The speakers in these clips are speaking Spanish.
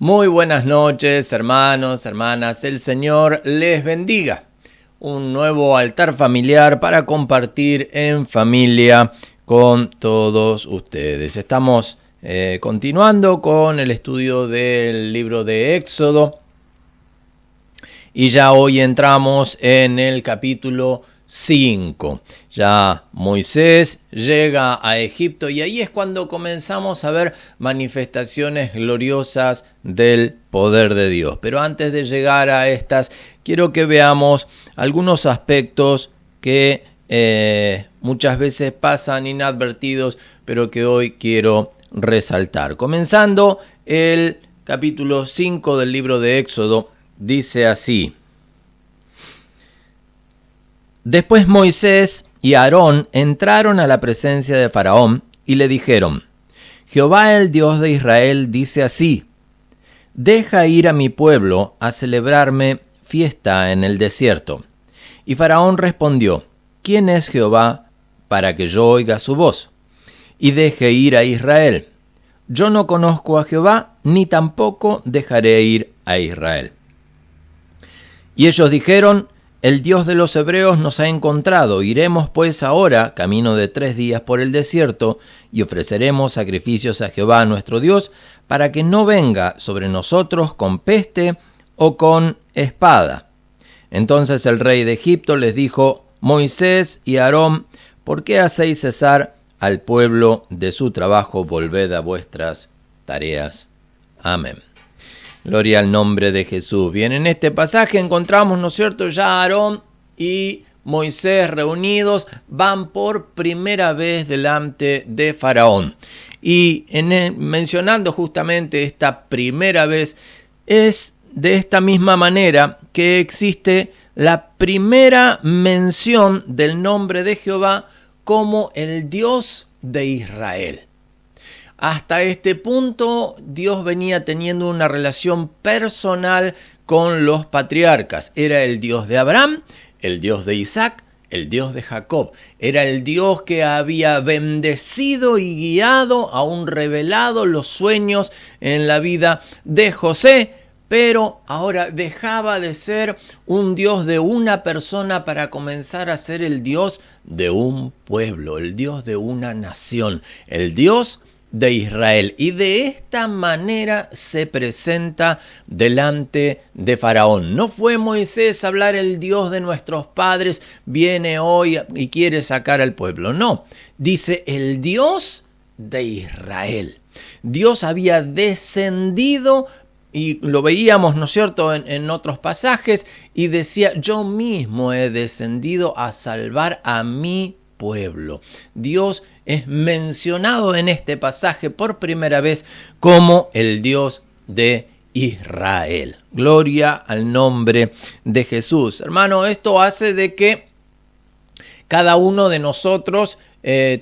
Muy buenas noches, hermanos, hermanas. El Señor les bendiga. Un nuevo altar familiar para compartir en familia con todos ustedes. Estamos continuando con el estudio del libro de Éxodo y ya hoy entramos en el capítulo 5. Ya Moisés llega a Egipto y ahí es cuando comenzamos a ver manifestaciones gloriosas del poder de Dios. Pero antes de llegar a estas, quiero que veamos algunos aspectos que muchas veces pasan inadvertidos, pero que hoy quiero resaltar. Comenzando el capítulo 5 del libro de Éxodo, dice así: Después Moisés y Aarón entraron a la presencia de Faraón y le dijeron: Jehová el Dios de Israel dice así: Deja ir a mi pueblo a celebrarme fiesta en el desierto. Y Faraón respondió: ¿Quién es Jehová para que yo oiga su voz y deje ir a Israel? Yo no conozco a Jehová, ni tampoco dejaré ir a Israel. Y ellos dijeron: El Dios de los hebreos nos ha encontrado. Iremos pues ahora, camino de 3 días por el desierto, y ofreceremos sacrificios a Jehová nuestro Dios, para que no venga sobre nosotros con peste o con espada. Entonces el rey de Egipto les dijo: Moisés y Aarón, ¿por qué hacéis cesar al pueblo de su trabajo? Volved a vuestras tareas. Amén. Gloria al nombre de Jesús. Bien, en este pasaje encontramos, ¿no es cierto?, ya Aarón y Moisés reunidos, van por primera vez delante de Faraón. Y mencionando justamente esta primera vez, es de esta misma manera que existe la primera mención del nombre de Jehová como el Dios de Israel. Hasta este punto, Dios venía teniendo una relación personal con los patriarcas. Era el Dios de Abraham, el Dios de Isaac, el Dios de Jacob. Era el Dios que había bendecido y guiado, aún revelado los sueños en la vida de José, pero ahora dejaba de ser un Dios de una persona para comenzar a ser el Dios de un pueblo, el Dios de una nación, el Dios de Israel. Y de esta manera se presenta delante de Faraón. No fue Moisés a hablar: el Dios de nuestros padres viene hoy y quiere sacar al pueblo. No, dice el Dios de Israel. Dios había descendido, y lo veíamos, ¿no es cierto?, en otros pasajes, y decía: yo mismo he descendido a salvar a mi pueblo. Dios es mencionado en este pasaje por primera vez como el Dios de Israel. Gloria al nombre de Jesús. Hermano, esto hace de que cada uno de nosotros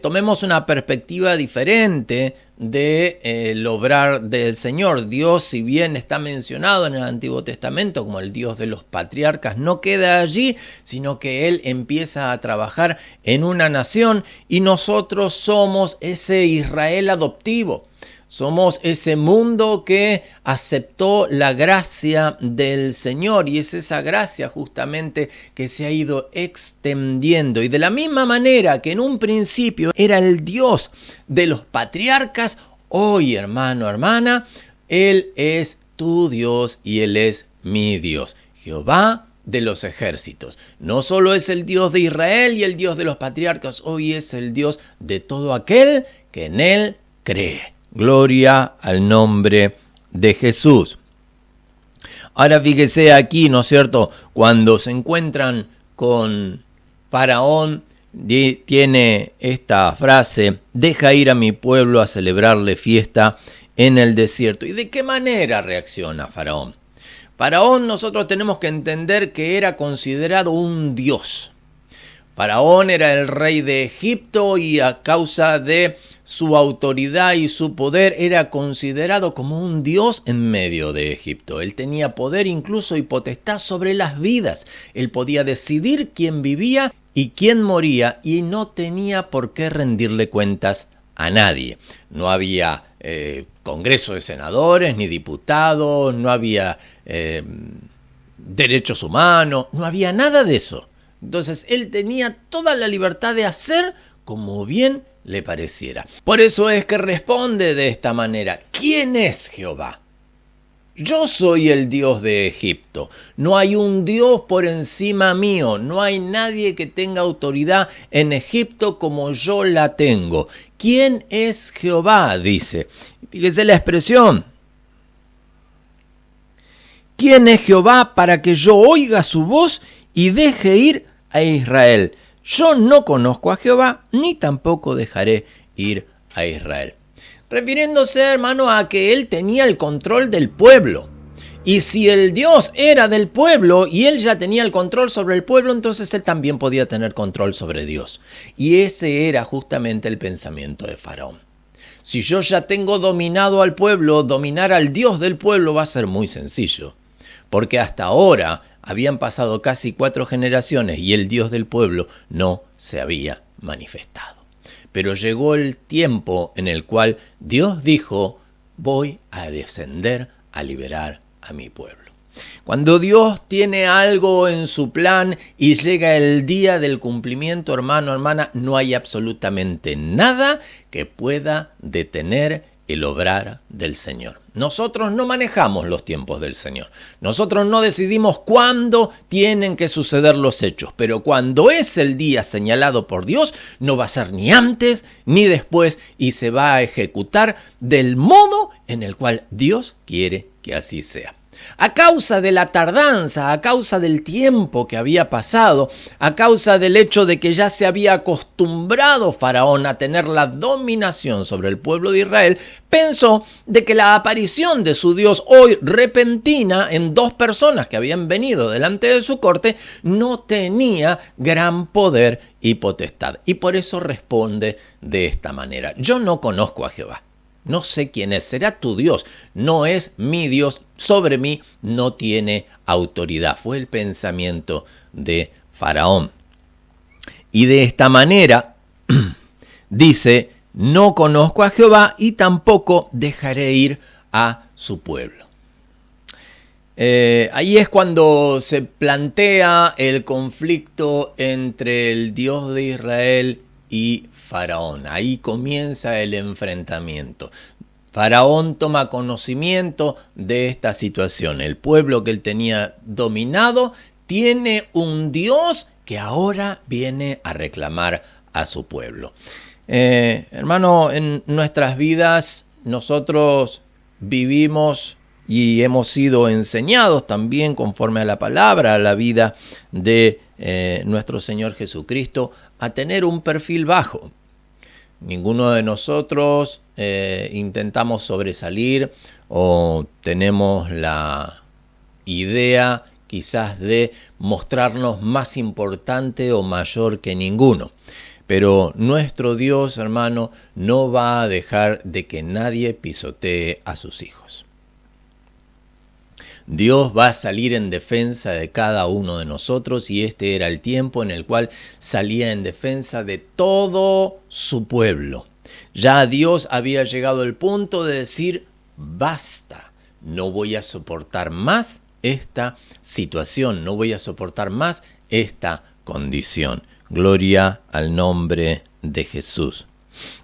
tomemos una perspectiva diferente del obrar del Señor. Dios, si bien está mencionado en el Antiguo Testamento como el Dios de los patriarcas, no queda allí, sino que Él empieza a trabajar en una nación y nosotros somos ese Israel adoptivo. Somos ese mundo que aceptó la gracia del Señor, y es esa gracia justamente que se ha ido extendiendo. Y de la misma manera que en un principio era el Dios de los patriarcas, hoy, hermano, hermana, Él es tu Dios y Él es mi Dios. Jehová de los ejércitos. No solo es el Dios de Israel y el Dios de los patriarcas, hoy es el Dios de todo aquel que en Él cree. Gloria al nombre de Jesús. Ahora fíjese aquí, ¿no es cierto?, cuando se encuentran con Faraón, tiene esta frase: deja ir a mi pueblo a celebrarle fiesta en el desierto. ¿Y de qué manera reacciona Faraón? Faraón, nosotros tenemos que entender que era considerado un dios. Faraón era el rey de Egipto y a causa de su autoridad y su poder era considerado como un dios en medio de Egipto. Él tenía poder incluso y potestad sobre las vidas. Él podía decidir quién vivía y quién moría y no tenía por qué rendirle cuentas a nadie. No había congreso de senadores, ni diputados, no había derechos humanos, no había nada de eso. Entonces él tenía toda la libertad de hacer como bien le pareciera. Por eso es que responde de esta manera: ¿quién es Jehová? Yo soy el Dios de Egipto. No hay un Dios por encima mío. No hay nadie que tenga autoridad en Egipto como yo la tengo. ¿Quién es Jehová?, dice. Fíjese la expresión. ¿Quién es Jehová para que yo oiga su voz y deje ir a Israel? Yo no conozco a Jehová, ni tampoco dejaré ir a Israel. Refiriéndose, hermano, a que él tenía el control del pueblo. Y si el Dios era del pueblo y él ya tenía el control sobre el pueblo, entonces él también podía tener control sobre Dios. Y ese era justamente el pensamiento de Faraón. Si yo ya tengo dominado al pueblo, dominar al Dios del pueblo va a ser muy sencillo. Porque hasta ahora habían pasado casi 4 generaciones y el Dios del pueblo no se había manifestado. Pero llegó el tiempo en el cual Dios dijo: voy a descender a liberar a mi pueblo. Cuando Dios tiene algo en su plan y llega el día del cumplimiento, hermano, hermana, no hay absolutamente nada que pueda detener el obrar del Señor. Nosotros no manejamos los tiempos del Señor. Nosotros no decidimos cuándo tienen que suceder los hechos. Pero cuando es el día señalado por Dios, no va a ser ni antes ni después y se va a ejecutar del modo en el cual Dios quiere que así sea. A causa de la tardanza, a causa del tiempo que había pasado, a causa del hecho de que ya se había acostumbrado Faraón a tener la dominación sobre el pueblo de Israel, pensó de que la aparición de su Dios hoy repentina en 2 personas que habían venido delante de su corte no tenía gran poder y potestad. Y por eso responde de esta manera: yo no conozco a Jehová. No sé quién es, será tu Dios, no es mi Dios, sobre mí no tiene autoridad. Fue el pensamiento de Faraón. Y de esta manera dice: no conozco a Jehová y tampoco dejaré ir a su pueblo. Ahí es cuando se plantea el conflicto entre el Dios de Israel y Faraón. Ahí comienza el enfrentamiento. Faraón toma conocimiento de esta situación. El pueblo que él tenía dominado tiene un Dios que ahora viene a reclamar a su pueblo. Hermano, en nuestras vidas nosotros vivimos y hemos sido enseñados también conforme a la palabra, a la vida de nuestro Señor Jesucristo, a tener un perfil bajo. Ninguno de nosotros intentamos sobresalir o tenemos la idea quizás de mostrarnos más importante o mayor que ninguno. Pero nuestro Dios, hermano, no va a dejar de que nadie pisotee a sus hijos. Dios va a salir en defensa de cada uno de nosotros y este era el tiempo en el cual salía en defensa de todo su pueblo. Ya Dios había llegado al punto de decir: basta, no voy a soportar más esta situación, no voy a soportar más esta condición. Gloria al nombre de Jesús.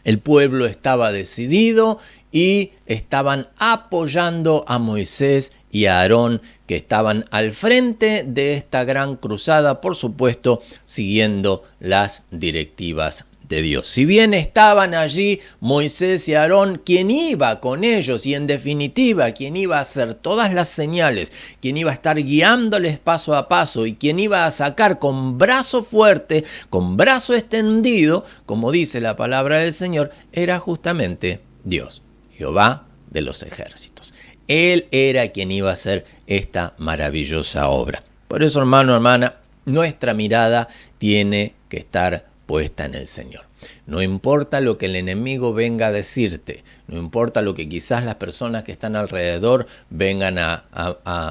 El pueblo estaba decidido y estaban apoyando a Moisés y a Aarón, que estaban al frente de esta gran cruzada, por supuesto, siguiendo las directivas de Dios. Si bien estaban allí Moisés y Aarón, quien iba con ellos y en definitiva quien iba a hacer todas las señales, quien iba a estar guiándoles paso a paso y quien iba a sacar con brazo fuerte, con brazo extendido, como dice la palabra del Señor, era justamente Dios, Jehová de los ejércitos. Él era quien iba a hacer esta maravillosa obra. Por eso, hermano, hermana, nuestra mirada tiene que estar puesta en el Señor. No importa lo que el enemigo venga a decirte, no importa lo que quizás las personas que están alrededor vengan a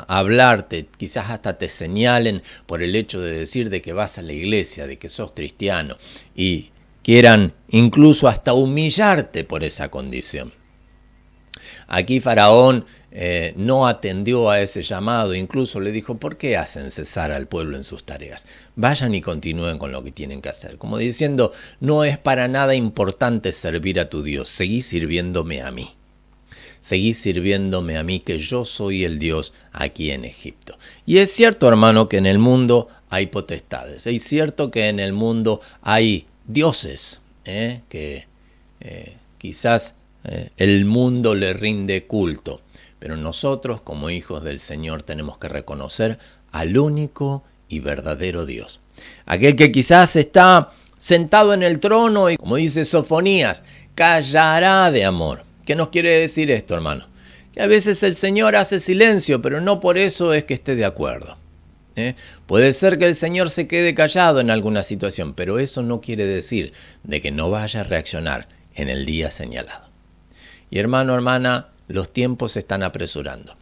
hablarte, quizás hasta te señalen por el hecho de decir de que vas a la iglesia, de que sos cristiano y quieran incluso hasta humillarte por esa condición. Aquí Faraón no atendió a ese llamado, incluso le dijo, ¿por qué hacen cesar al pueblo en sus tareas? Vayan y continúen con lo que tienen que hacer. Como diciendo, no es para nada importante servir a tu Dios, seguí sirviéndome a mí. Seguí sirviéndome a mí, que yo soy el Dios aquí en Egipto. Y es cierto, hermano, que en el mundo hay potestades. Es cierto que en el mundo hay dioses, que quizás el mundo le rinde culto. Pero nosotros, como hijos del Señor, tenemos que reconocer al único y verdadero Dios. Aquel que quizás está sentado en el trono y, como dice Sofonías, callará de amor. ¿Qué nos quiere decir esto, hermano? Que a veces el Señor hace silencio, pero no por eso es que esté de acuerdo. Puede ser que el Señor se quede callado en alguna situación, pero eso no quiere decir de que no vaya a reaccionar en el día señalado. Y hermano, hermana, los tiempos se están apresurando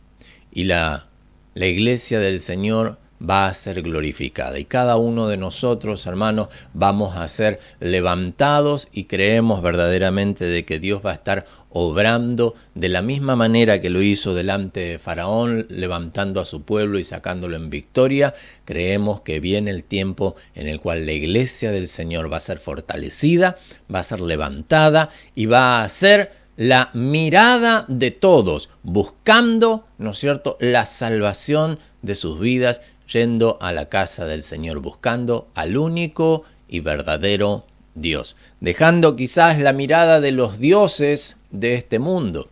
y la iglesia del Señor va a ser glorificada y cada uno de nosotros, hermanos, vamos a ser levantados y creemos verdaderamente de que Dios va a estar obrando de la misma manera que lo hizo delante de Faraón, levantando a su pueblo y sacándolo en victoria. Creemos que viene el tiempo en el cual la iglesia del Señor va a ser fortalecida, va a ser levantada y va a ser la mirada de todos, buscando, ¿no es cierto?, la salvación de sus vidas, yendo a la casa del Señor, buscando al único y verdadero Dios, dejando quizás la mirada de los dioses de este mundo.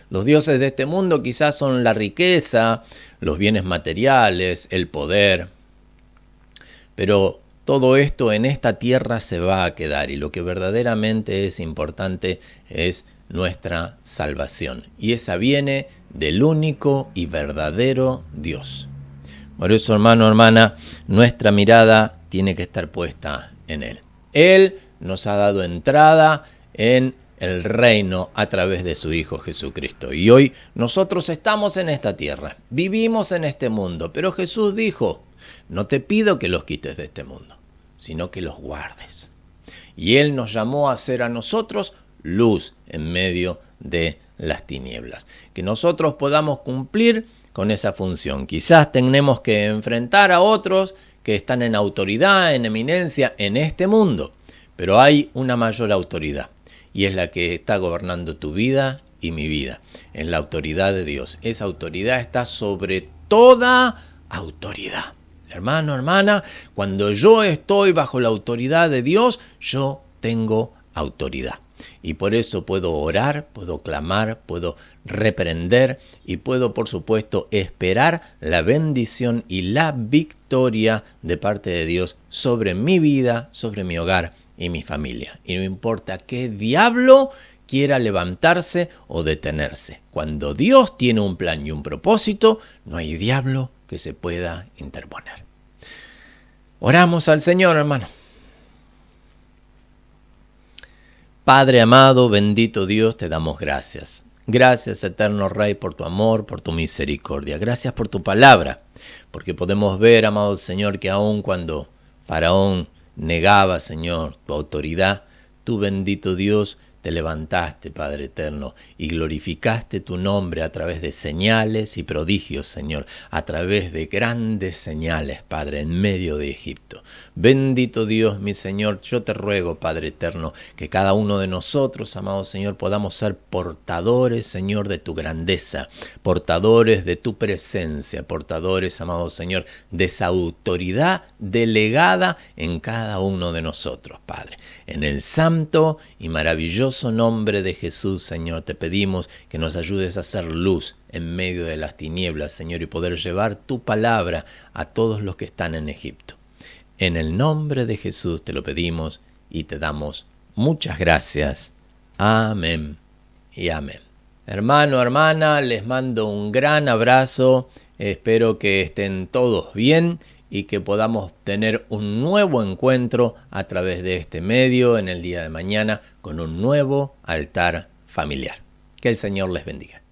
Los dioses de este mundo quizás son la riqueza, los bienes materiales, el poder, pero todo esto en esta tierra se va a quedar y lo que verdaderamente es importante es nuestra salvación, y esa viene del único y verdadero Dios. Por eso, hermano, hermana, nuestra mirada tiene que estar puesta en Él. Él nos ha dado entrada en el reino a través de su Hijo Jesucristo. Y hoy nosotros estamos en esta tierra, vivimos en este mundo, pero Jesús dijo, no te pido que los quites de este mundo, sino que los guardes. Y Él nos llamó a ser a nosotros luz en medio de las tinieblas. Que nosotros podamos cumplir con esa función. Quizás tenemos que enfrentar a otros que están en autoridad, en eminencia en este mundo, pero hay una mayor autoridad y es la que está gobernando tu vida y mi vida, es la autoridad de Dios. Esa autoridad está sobre toda autoridad. Hermano, hermana, cuando yo estoy bajo la autoridad de Dios, yo tengo autoridad. Y por eso puedo orar, puedo clamar, puedo reprender y puedo, por supuesto, esperar la bendición y la victoria de parte de Dios sobre mi vida, sobre mi hogar y mi familia. Y no importa qué diablo quiera levantarse o detenerse. Cuando Dios tiene un plan y un propósito, no hay diablo que se pueda interponer. Oramos al Señor, hermano. Padre amado, bendito Dios, te damos gracias. Gracias, eterno Rey, por tu amor, por tu misericordia. Gracias por tu palabra, porque podemos ver, amado Señor, que aun cuando Faraón negaba, Señor, tu autoridad, tú, bendito Dios, te levantaste, Padre eterno, y glorificaste tu nombre a través de señales y prodigios, Señor, a través de grandes señales, Padre, en medio de Egipto. Bendito Dios, mi Señor, yo te ruego, Padre eterno, que cada uno de nosotros, amado Señor, podamos ser portadores, Señor, de tu grandeza, portadores de tu presencia, portadores, amado Señor, de esa autoridad delegada en cada uno de nosotros, Padre. En el santo y maravilloso nombre de Jesús, Señor, te pedimos que nos ayudes a hacer luz en medio de las tinieblas, Señor, y poder llevar tu palabra a todos los que están en Egipto. En el nombre de Jesús te lo pedimos y te damos muchas gracias. Amén y amén. Hermano, hermana, les mando un gran abrazo. Espero que estén todos bien y que podamos tener un nuevo encuentro a través de este medio en el día de mañana con un nuevo altar familiar. Que el Señor les bendiga.